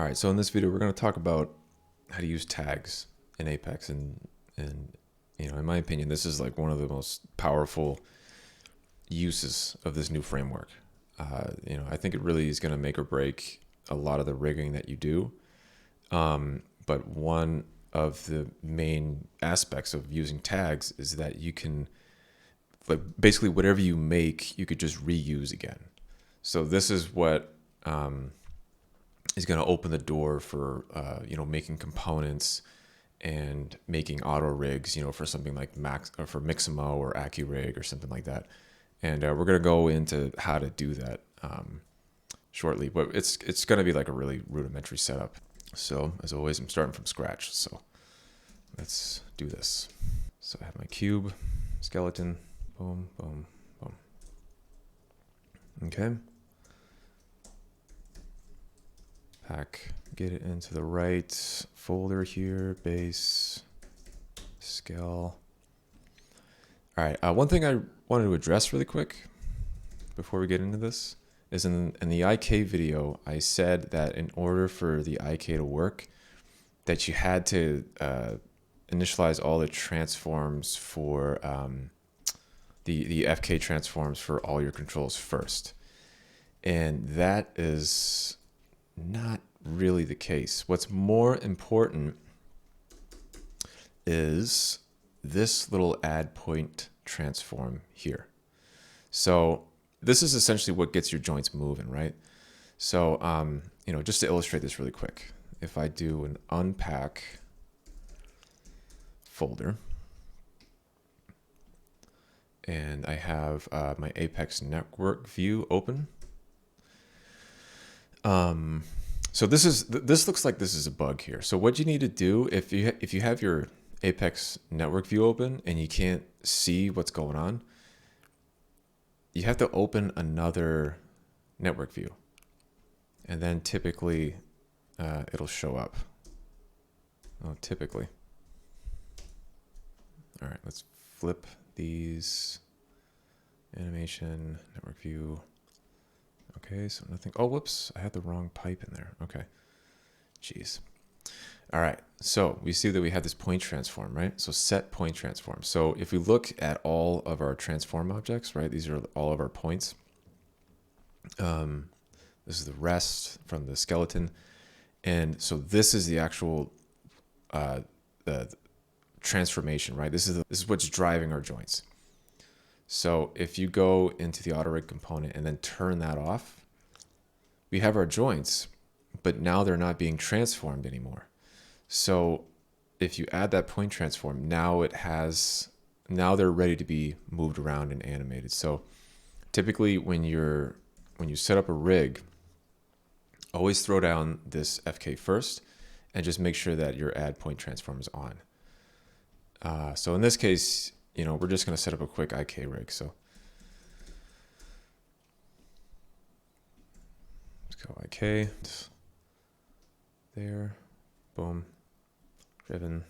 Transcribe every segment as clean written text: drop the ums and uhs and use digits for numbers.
All right, so in this video, we're going to talk about how to use tags in Apex, and in my opinion, this is like one of the most powerful uses of this new framework. I think it really is going to make or break a lot of the rigging that you do. But one of the main aspects of using tags is that you can, like, basically whatever you make, you could just reuse again. So this is what is going to open the door for making components and making auto rigs, for something like Max or for Mixamo or acur or something like that. And we're going to go into how to do that shortly, but it's going to be like a really rudimentary setup. So as always, I'm starting from scratch. So let's do this. So I have my cube, skeleton, boom, boom, boom. Okay. Pack, get it into the right folder here, base, scale. All right, one thing I wanted to address really quick before we get into this is in the IK video, I said that in order for the IK to work, that you had to initialize all the transforms for the FK transforms for all your controls first. And that is not really the case. What's more important is this little add point transform here. So this is essentially what gets your joints moving, right? So, just to illustrate this really quick, if I do an unpack folder and I have my Apex network view open, so this looks like this is a bug here. So what you need to do if you have your Apex network view open and you can't see what's going on, you have to open another network view, and then typically it'll show up. Oh, typically. All right, let's flip these. Animation, network view. Okay, so nothing. Oh, whoops, I had the wrong pipe in there. Okay, jeez. All right, so we see that we have this point transform, right? So set point transform. So if we look at all of our transform objects, right, these are all of our points. This is the rest from the skeleton. And so this is the actual the transformation, right? This is what's driving our joints. So if you go into the auto rig component and then turn that off, we have our joints, but now they're not being transformed anymore. So if you add that point transform, now they're ready to be moved around and animated. So typically when you set up a rig, always throw down this FK first and just make sure that your add point transform is on. So in this case, we're just going to set up a quick IK rig. So let's go IK there, boom, driven.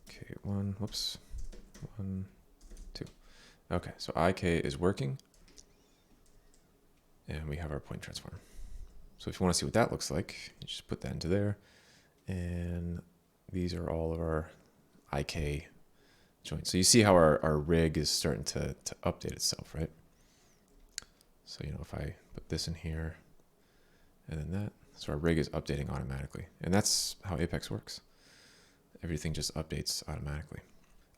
Okay, one, 2. Okay, so IK is working, and we have our point transform. So if you want to see what that looks like, you just put that into there. And these are all of our IK joints. So you see how our rig is starting to update itself, right? So, if I put this in here and then that, so our rig is updating automatically. And that's how Apex works. Everything just updates automatically.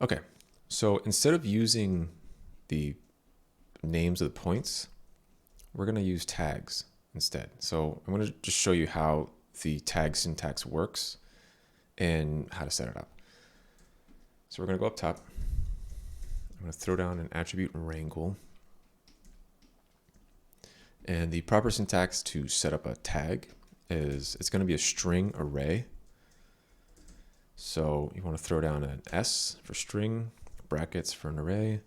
Okay, so instead of using the names of the points, we're going to use tags instead. So I'm going to just show you how the tag syntax works and how to set it up. So we're going to go up top. I'm going to throw down an attribute wrangle. And the proper syntax to set up a tag is it's going to be a string array. So you want to throw down an S for string, brackets for an array,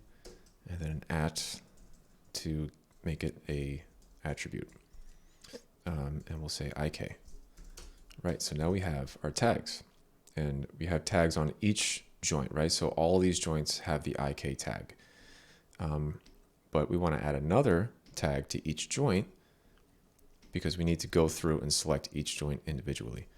and then an at to make it a attribute. And we'll say IK. Right, so now we have our tags, and we have tags on each joint, right? So all these joints have the IK tag. But we want to add another tag to each joint because we need to go through and select each joint individually.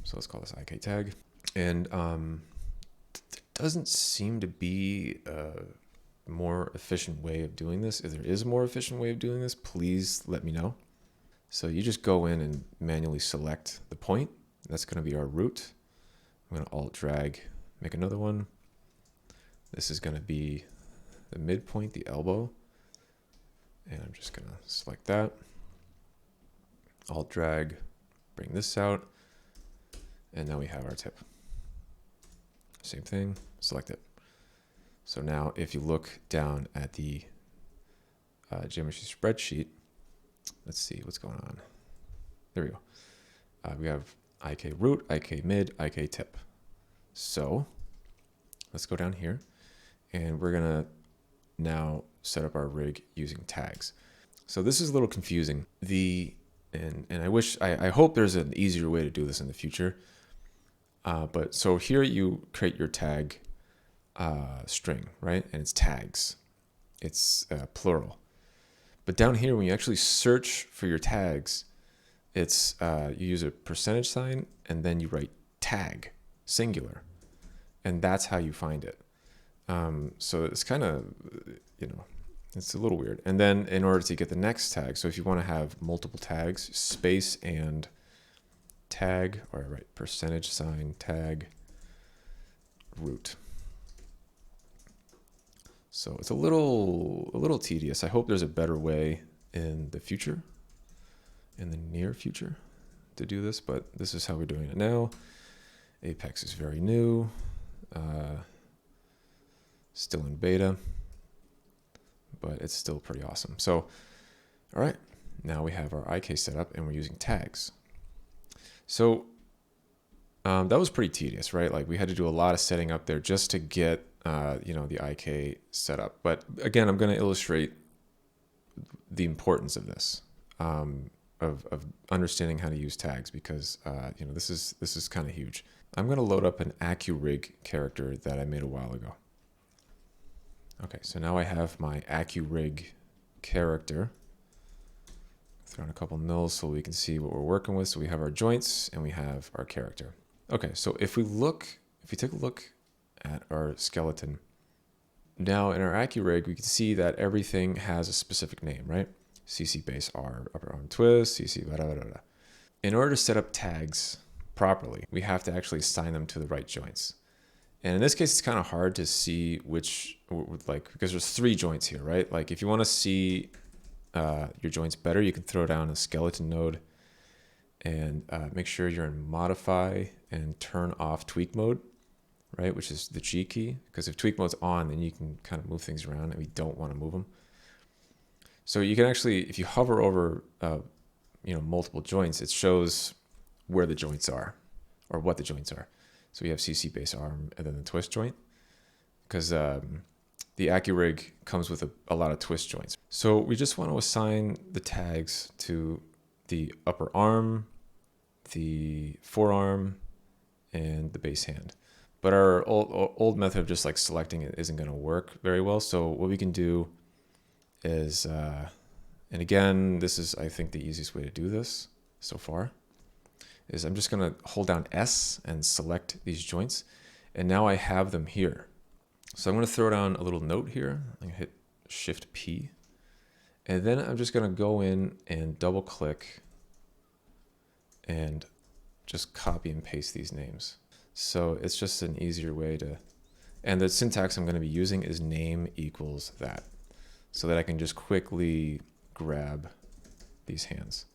So let's call this IK tag. And there doesn't seem to be a more efficient way of doing this. If there is a more efficient way of doing this, please let me know. So you just go in and manually select the point. That's going to be our root. I'm going to alt drag, make another one. This is going to be the midpoint, the elbow. And I'm just going to select that. Alt drag, bring this out. And now we have our tip. Same thing, select it. So now if you look down at the geometry spreadsheet, let's see what's going on. There we go. We have IK root, IK mid, IK tip. So let's go down here and we're gonna now set up our rig using tags. So this is a little confusing. And I hope there's an easier way to do this in the future. But so here you create your tag string, right? And it's tags. It's plural. But down here, when you actually search for your tags, it's you use a percentage sign and then you write tag, singular. And that's how you find it. So it's kind of, it's a little weird. And then in order to get the next tag, so if you want to have multiple tags, space and tag, or I write percentage sign tag root. So it's a little tedious. I hope there's a better way in the future, in the near future, to do this, but this is how we're doing it now. Apex is very new, still in beta, but it's still pretty awesome. So, all right, now we have our IK set up and we're using tags. So that was pretty tedious, right? Like we had to do a lot of setting up there just to get, the IK set up. But again, I'm going to illustrate the importance of this, of understanding how to use tags because, this is kind of huge. I'm going to load up an acur character that I made a while ago. Okay, so now I have my acur character. Throw in a couple nulls so we can see what we're working with. So we have our joints and we have our character. Okay, so if we take a look at our skeleton, now in our acur we can see that everything has a specific name, right? CC base R, upper arm twist, CC blah, blah, blah, blah. In order to set up tags properly, we have to actually assign them to the right joints. And in this case, it's kind of hard to see because there's 3 joints here, right? Like if you want to see your joints better, you can throw down a skeleton node and make sure you're in modify and turn off tweak mode, right? Which is the G key, because if tweak mode's on, then you can kind of move things around and we don't want to move them. So you can actually, if you hover over, multiple joints, it shows where the joints are or what the joints are. So we have CC base arm and then the twist joint because the acur comes with a lot of twist joints. So we just want to assign the tags to the upper arm, the forearm, and the base hand. But our old method of just like selecting it isn't going to work very well. So what we can do is, and again, this is, I think, the easiest way to do this so far, is I'm just going to hold down S and select these joints. And now I have them here. So I'm going to throw down a little note here. I'm going to hit Shift P. And then I'm just going to go in and double click and just copy and paste these names. So it's just an easier way to, and the syntax I'm going to be using is name equals that, so that I can just quickly grab these hands,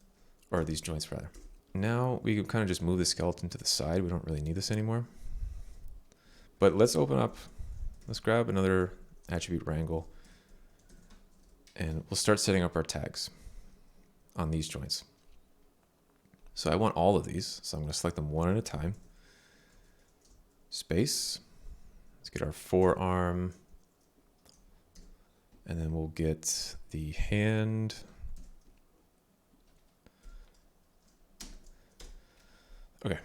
or these joints rather. Now we can kind of just move the skeleton to the side. We don't really need this anymore. But let's grab another attribute wrangle, and we'll start setting up our tags on these joints. So I want all of these, so I'm going to select them one at a time. Space. Let's get our forearm. And then we'll get the hand. Okay.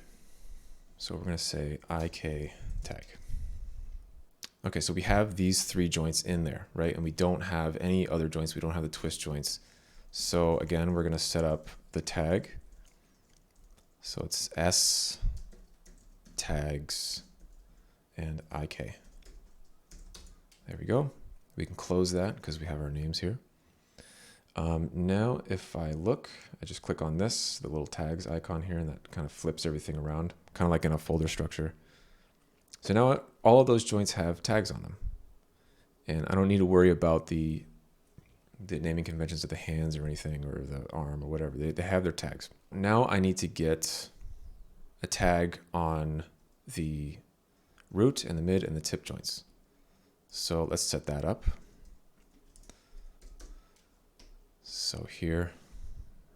So we're going to say IK tag. Okay, so we have these 3 joints in there, right? And we don't have any other joints. We don't have the twist joints. So again, we're going to set up the tag. So it's S tags and IK. There we go. We can close that because we have our names here. Now, if I look, I just click on this, the little tags icon here, and that kind of flips everything around, kind of like in a folder structure. So now all of those joints have tags on them. And I don't need to worry about the naming conventions of the hands or anything, or the arm or whatever. They have their tags. Now I need to get a tag on the root and the mid and the tip joints. So let's set that up. So here,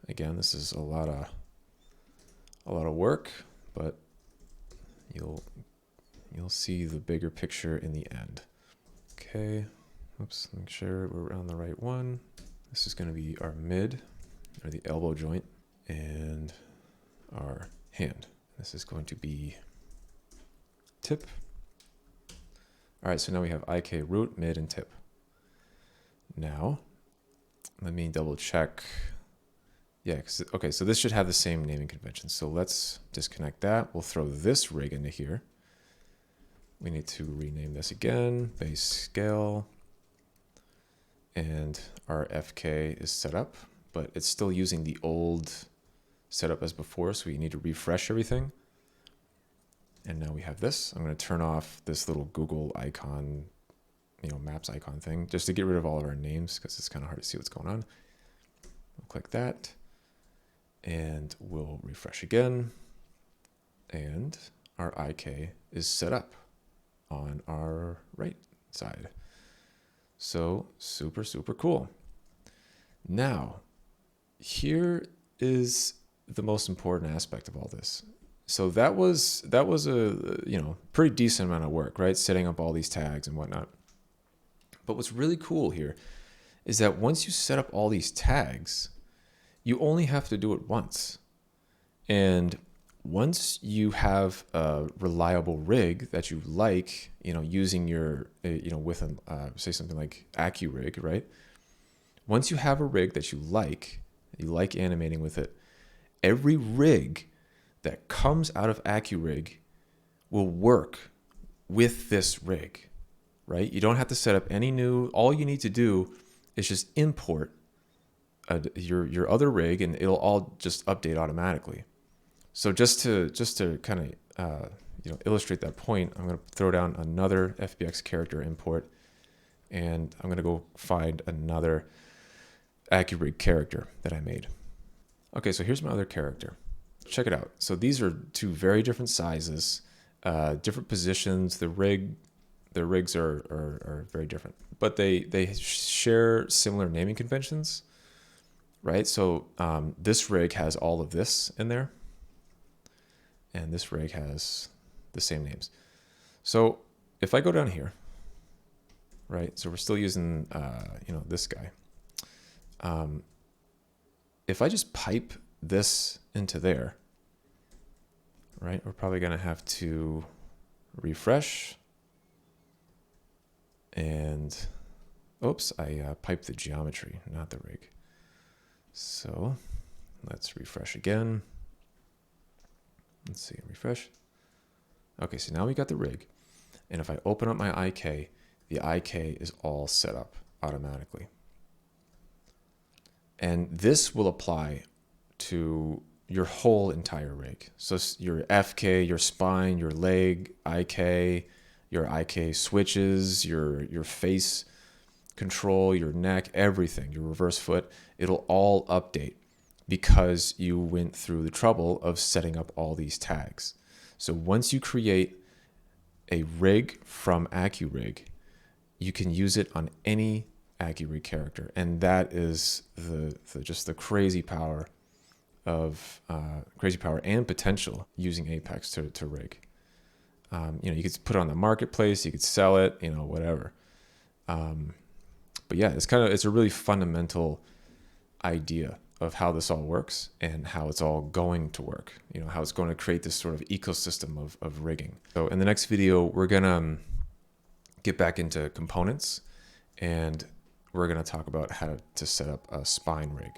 again, this is a lot of work, but you'll see the bigger picture in the end. Okay, oops, make sure we're on the right one. This is going to be our mid, or the elbow joint, and our hand. This is going to be tip. All right, so now we have IK root, mid, and tip. Now, let me double check. Yeah, okay, so this should have the same naming convention. So let's disconnect that. We'll throw this rig into here. We need to rename this again, base scale. And our FK is set up, but it's still using the old setup as before, so we need to refresh everything. And now we have this. I'm going to turn off this little Google icon, maps icon thing, just to get rid of all of our names because it's kind of hard to see what's going on. We'll click that and we'll refresh again. And our IK is set up on our right side. So super, super cool. Now, here is the most important aspect of all this. So that was a pretty decent amount of work, right? Setting up all these tags and whatnot. But what's really cool here is that once you set up all these tags, you only have to do it once. And once you have a reliable rig that you like, using your, with say something like acur rig, right? Once you have a rig that you like animating with it, every rig that comes out of AccuRig will work with this rig, right? You don't have to set up any new. All you need to do is just import your other rig, and it'll all just update automatically. So just to kind of illustrate that point, I'm going to throw down another FBX character import, and I'm going to go find another AccuRig character that I made. Okay, so here's my other character. Check it out. So these are 2 very different sizes, different positions. The rigs are very different, but they share similar naming conventions, right? So this rig has all of this in there, and this rig has the same names. So if I go down here, right? So we're still using this guy. If I just pipe this into there, right, we're probably going to have to refresh. And oops, I piped the geometry, not the rig. So let's refresh again. Let's see, refresh. Okay, so now we got the rig. And if I open up my IK, the IK is all set up automatically. And this will apply to your whole entire rig. So your FK, your spine, your leg, IK, your IK switches, your face control, your neck, everything, your reverse foot, it'll all update because you went through the trouble of setting up all these tags. So once you create a rig from AccuRig, you can use it on any AccuRig character, and that is just the crazy power and potential using Apex to rig. You could put it on the marketplace, you could sell it, whatever. But yeah, it's a really fundamental idea of how this all works and how it's all going to work. How it's going to create this sort of ecosystem of rigging. So in the next video, we're gonna get back into components, and we're going to talk about how to set up a spine rig.